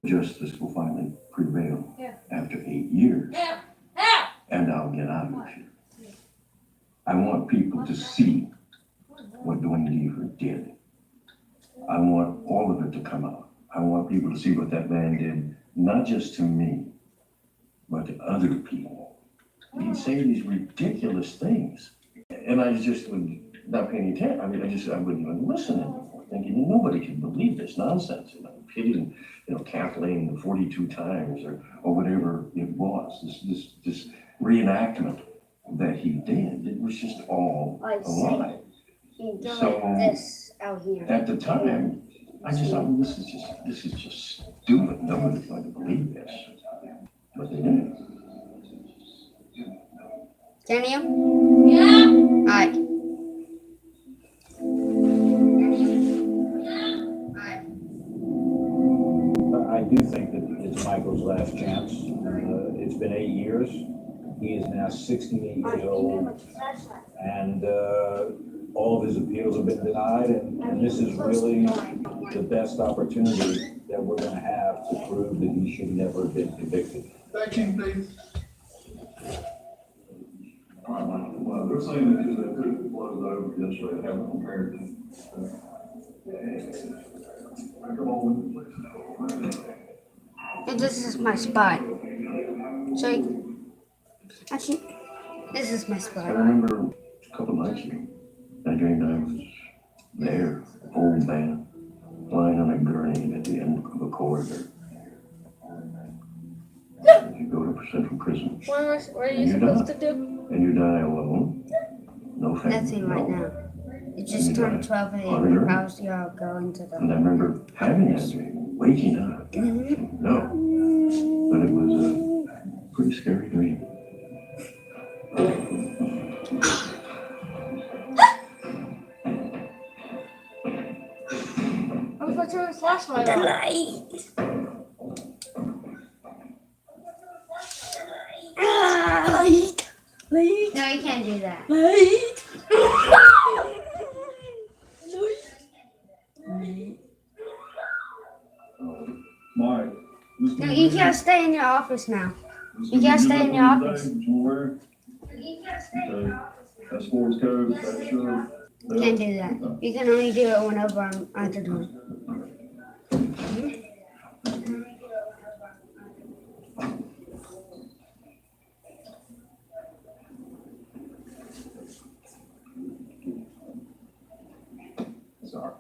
justice will finally prevail after 8 years, and I'll get out of here. I want people to see what Dwayne Deaver did. I want all of it to come out. I want people to see what that man did, not just to me, but to other people. He'd say these ridiculous things, and I just would not pay any attention. I wouldn't even listen anymore, thinking nobody can believe this nonsense. Hitting, Kathleen 42 times or whatever it was. This reenactment that he did, it was just all a lie. So this out here. at the time, I just thought, this is just stupid. Nobody's going to believe this, but they did. Daniel? Yeah. Hi. I do think that it's Michael's last chance. It's been 8 years. He is now 68 years old, and all of his appeals have been denied, and this is really the best opportunity that we're going to have to prove that he should never have been convicted. Thank you, please. Well, they're saying that they took the blood over yesterday, they haven't compared it. Come on. And this is my spot. So, actually, this is my I spot. remember a couple nights ago, I dreamed I was there, old man, lying on a gurney at the end of a corridor. You go to central prison. What are you supposed to do? And you die alone. No family. Nothing right now. It just turned 12 On a.m. Earth. How's y'all going to And I the... remember having that dream, waking up. No, but it was a pretty scary dream. I was going to turn the flashlight on. The light. Light. Light. No, you can't do that. Light. Mike. No, you can't stay in your office now. You can't stay in your office. That's sports code, that's sure. You can't do that. You can only do it whenever I'm at the door. Sorry.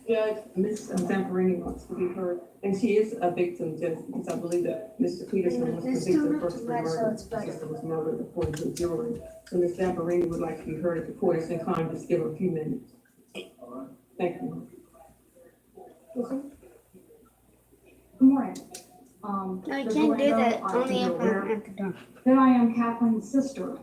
Judge, Ms. Zamperini wants to be heard, and she is a victim, Judge, because I believe that Mr. Peterson was convicted first degree murder. His sister was murdered according to the jury. So Ms. Zamperini would like to be heard if the court is inclined, just give her a few minutes. Thank you. Good morning. No, you can't do that. Only if I'm at the door. That I am Kathleen's sister.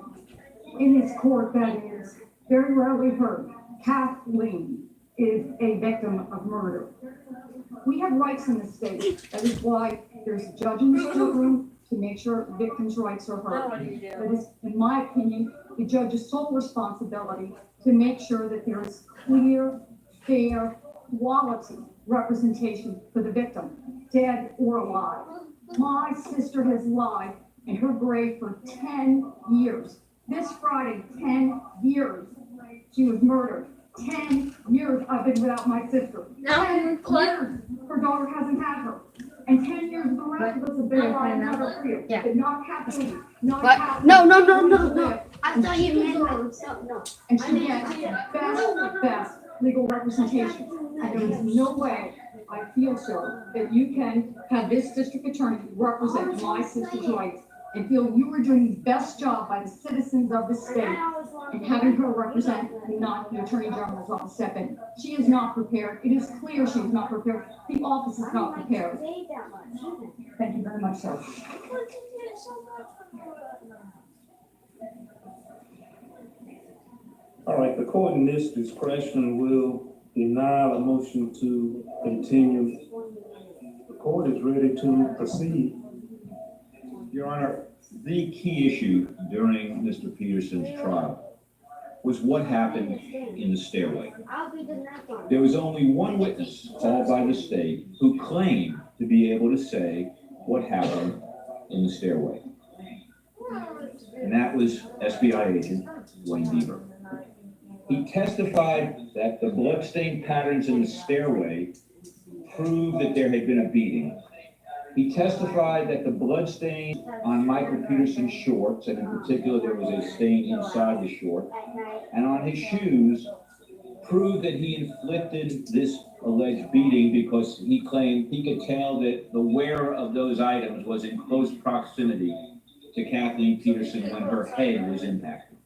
In this court, that is very rarely heard. Kathleen is a victim of murder. We have rights in this state. That is why there's a judge in this courtroom to make sure victims' rights are heard. That is, in my opinion, the judge's sole responsibility to make sure that there is clear, fair, quality representation for the victim, dead or alive. My sister has lied in her grave for 10 years. This Friday, 10 years, she was murdered. 10 years I've been without my sister. 10 years her daughter hasn't had her. And 10 years the rest of us have been without another for you. Yeah. But not Kathleen, not What? Kathleen. No. I thought you meant no. And she gets best legal representation. And there is no way I feel so that you can have this district attorney represent my sister's rights and feel you are doing the best job by the citizens of the state and having her represent and not the attorney general's office step in. She is not prepared. It is clear she is not prepared. The office is not prepared. Thank you very much, sir. All right, the court in this discretion will deny the motion to continue. The court is ready to proceed. Your Honor, the key issue during Mr. Peterson's trial was what happened in the stairway. I'll be the next one. There was only one witness called by the state who claimed to be able to say what happened in the stairway. And that was SBI agent Wayne Deaver. He testified that the bloodstain patterns in the stairway proved that there had been a beating. He testified that the bloodstain on Michael Peterson's shorts, and in particular there was a stain inside the short, and on his shoes, proved that he inflicted this alleged beating because he claimed he could tell that the wearer of those items was in close proximity to Kathleen Peterson when her head was impacted.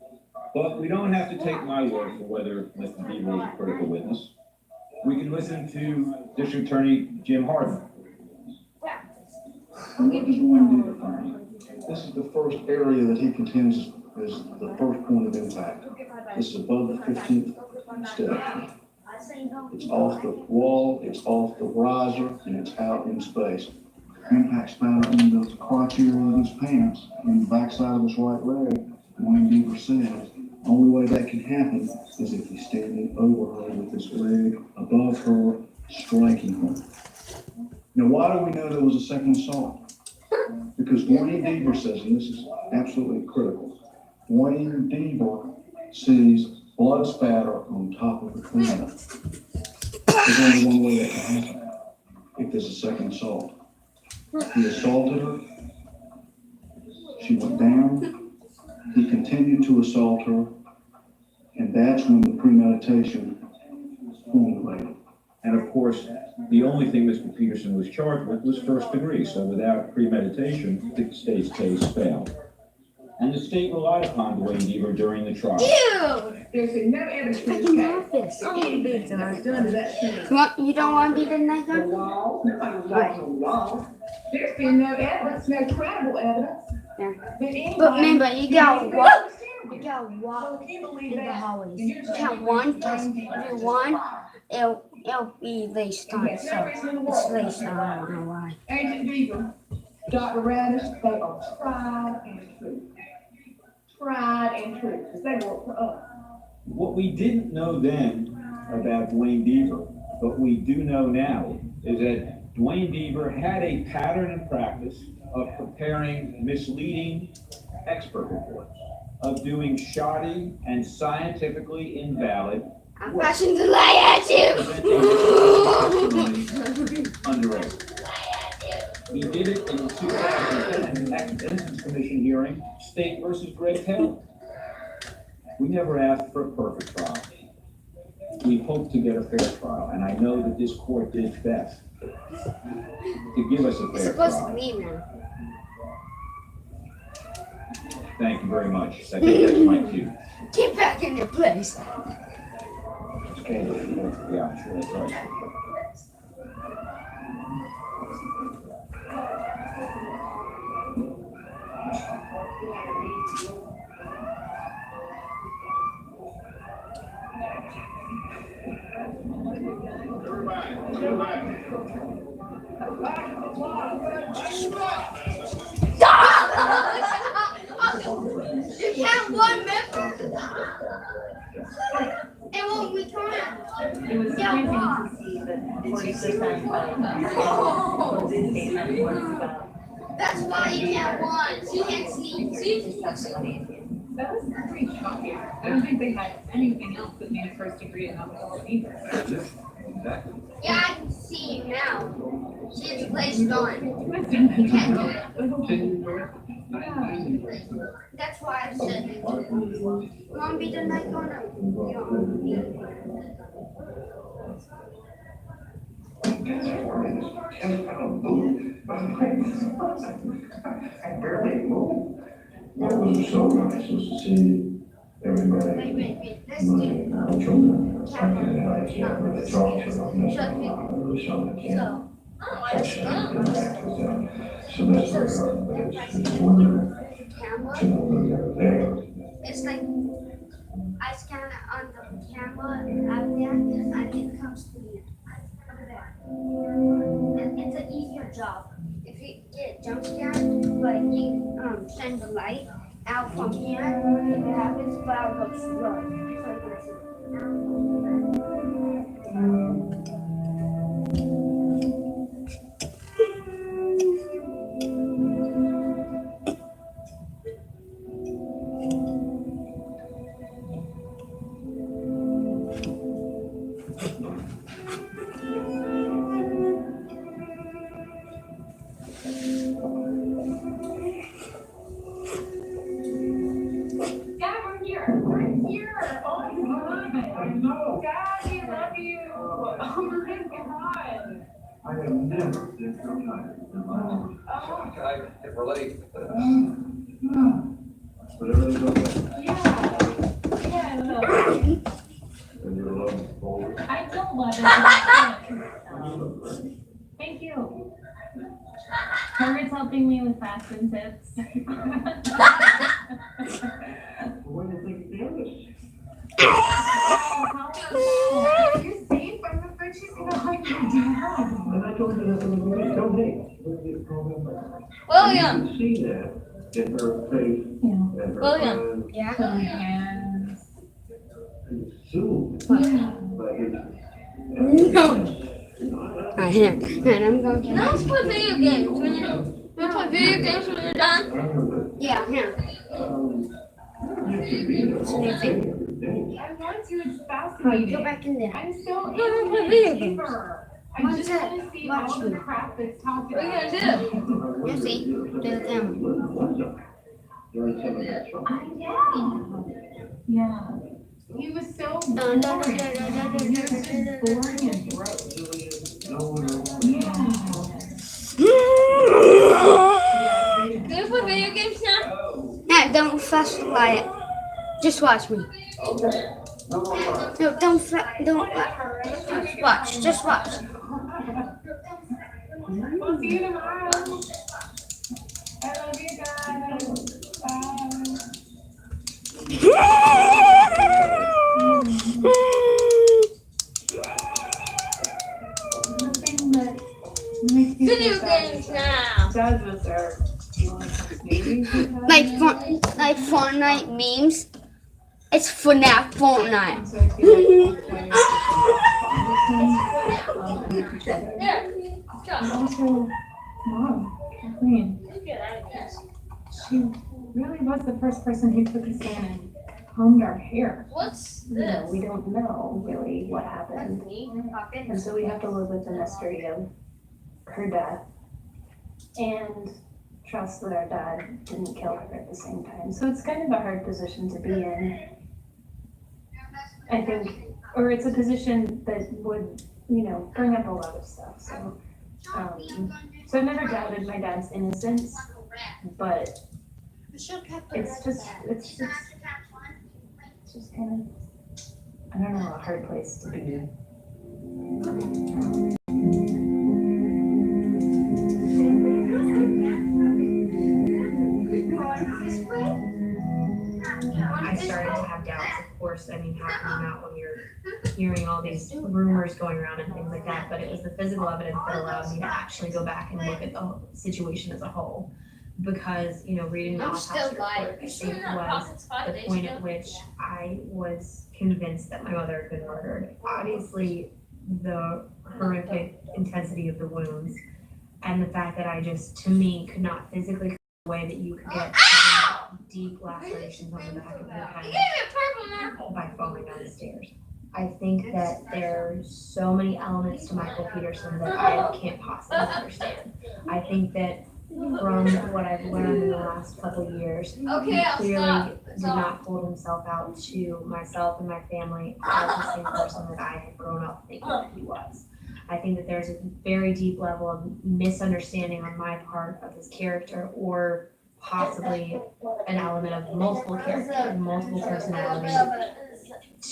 But we don't have to take my word for whether Mr. Deaver was a critical witness. We can listen to District Attorney Jim Harden. And what does Wayne Deaver find? This is the first area that he contends is the first point of impact. This is above the 15th step. It's off the wall, it's off the riser, and it's out in space. Impact spatter in the crotch area of his pants, in the backside of his right leg. Wayne Deaver says, only way that can happen is if he's standing over her with his leg above her, striking her. Now, why do we know there was a second assault? Because Wayne Deaver says, and this is absolutely critical, Wayne Deaver sees blood spatter on top of the cleanup. There's only one way that can happen, if there's a second assault. He assaulted her, she went down, he continued to assault her, and that's when the premeditation formulated. And of course, the only thing Mr. Peterson was charged with was first degree, so without premeditation, the state's case failed. And the state relied upon Wayne Deaver during the trial. Ew! There's been no evidence in this case that any victim has done to that scene. You don't want to be the next The one? wall, nobody was walking on the wall. There's been no evidence, no credible evidence. Yeah. That anybody. But remember, you gotta did walk. anything. You gotta walk Can you believe in the that? hallways. And you're You saying count one, because Wayne Deaver if you is won, alive. it'll be lace And time. there's no So reason in the it's world. lace time. I don't know why. Agent Deaver, Dr. Radish, they are tried and true. Tried and true, because they work for us. What we didn't know then about Dwayne Deaver, but we do know now, is that Dwayne Deaver had a pattern and practice of preparing misleading expert reports, of doing shoddy and scientifically invalid I'm work, passing the light at you. presenting under oath. He did it in the 2010 Act Innocence Commission hearing, State versus Greg Taylor. We never asked for a perfect trial. We hope to get a fair trial, and I know that this court did its best to give us a It's fair supposed to trial. be now. Thank you very much. I think that's my cue. Get back in your place. Yeah, sure, that's right. You can't one member. It won't be time. It was Yeah, amazing why? to see that 46 was indicted was That's why you can't watch. You can't see. See? just such amazing. That was pretty shocking. I don't think they had anything else that made a first degree in alcohol either. Yeah, I can see you now. She's placed on. You can't do it. That's why I said you want to be the night corner. I barely moved. That was so nice, just to see everybody. Wait. Let's Money, do our children, something else, yeah, really talk to them, that's Shut me. really something I can't so. Oh, touch it's them, done. interact with them. So that's very hard, but it's wonderful Camera. to know that they're there. It's like I scan it on the camera out there, and it comes to me over there. And it's an easier job. If you get jump scared, but you send the light, out from here. It happens, but I'll go slow. Dad, we're here. We're here. Oh my God. I know. Dad, we love you. Oh my God. I have never been so tired in my life. I can relate. But everything's okay. Yeah. Yeah. And you're loving forward. I don't love it. Thank you. Herbert's helping me with fashion tips. When do you think you did this? You're safe. I'm afraid she's gonna hug your dad. And I told you that in the movie, don't hate. William. You can see that in her face Yeah. and her William. eyes. Yeah. Yes. It's soon. Yeah. But it's. No. Alright, here. And I'm going to. Let's play video games when you're. Let's play video games when you're done. Yeah, here. You should be there all day, every day. I want to. It's Go fascinating. back in there. I'm so No, no, play video games. deeper. I Watch just it. want to see Watch all the me. crap that's talking What are you gonna do? You see? Do the camera. During some of that trouble. Yeah. He was so No, boring. no, no, no, no, no, He was no, just no, boring and gross. No one else. Yeah. Do you play video games now? Yeah, don't fuss like it. Just watch me. No, don't just watch. Just watch. We'll see you tomorrow. I love you guys. Bye. Nothing that makes me Video feel bad games is now. Dad was there. Like Fortnite memes. It's FNAF Fortnite. So I feel like There. and also, Mom, Kathleen, she really was the first person who took us in and combed our hair. What's You know, this? we don't know really what happened. And so we have to live with the mystery of her death and trust that our dad didn't kill her at the same time. So it's kind of a hard position to be in. I think, or it's a position that would, you know, bring up a lot of stuff. So I've never doubted my dad's innocence, but it's just kind of, I don't know, a hard place to be. I started to have doubts, of course. I mean, how can you not when you're hearing all these rumors going around and things like that? But it was the physical evidence that allowed me to actually go back and look at the whole situation as a whole. Because, you know, reading the I'm autopsy still report, lying. I think was the point at which I was convinced that my mother had been murdered. Obviously, the horrific intensity of the wounds and the fact that I just, to me, could not physically way that you could get deep lacerations on the back of your head by falling down the stairs. I think that there's so many elements to Michael Peterson that I can't possibly understand. I think that from what I've learned in the last couple of years, he clearly did not hold himself out to myself and my family as the same person that I had grown up thinking that he was. I think that there's a very deep level of misunderstanding on my part of his character, or possibly an element of multiple characters and multiple personalities,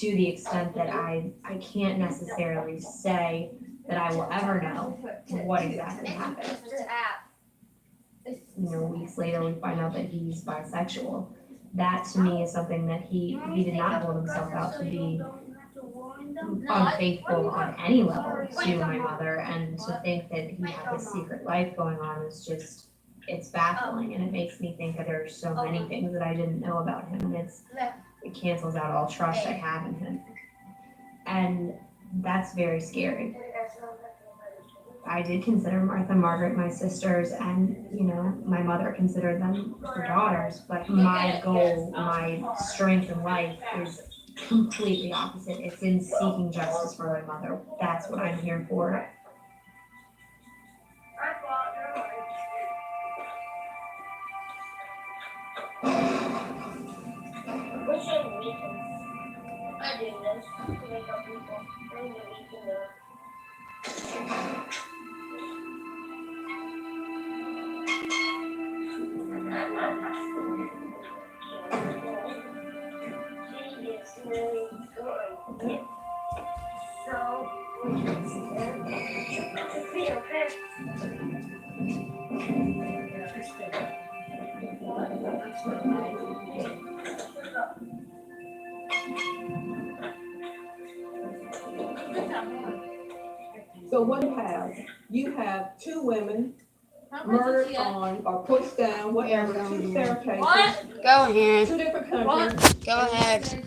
to the extent that I can't necessarily say that I will ever know what exactly happened. You know, weeks later we find out that he's bisexual. That to me is something that he did not hold himself out to be unfaithful on any level to my mother, and to think that he had this secret life going on is just it's baffling, and it makes me think that there's so many things that I didn't know about him, and it cancels out all trust I have in him. And that's very scary. I did consider Martha and Margaret my sisters, and, you know, my mother considered them her daughters, but my goal, my strength in life is completely opposite. It's in seeking justice for my mother. That's what I'm here for. I do this to make up people. I'm gonna eat the So what you have two women murdered on or pushed down, whatever, two staircases, Go ahead. two different countries. Go ahead.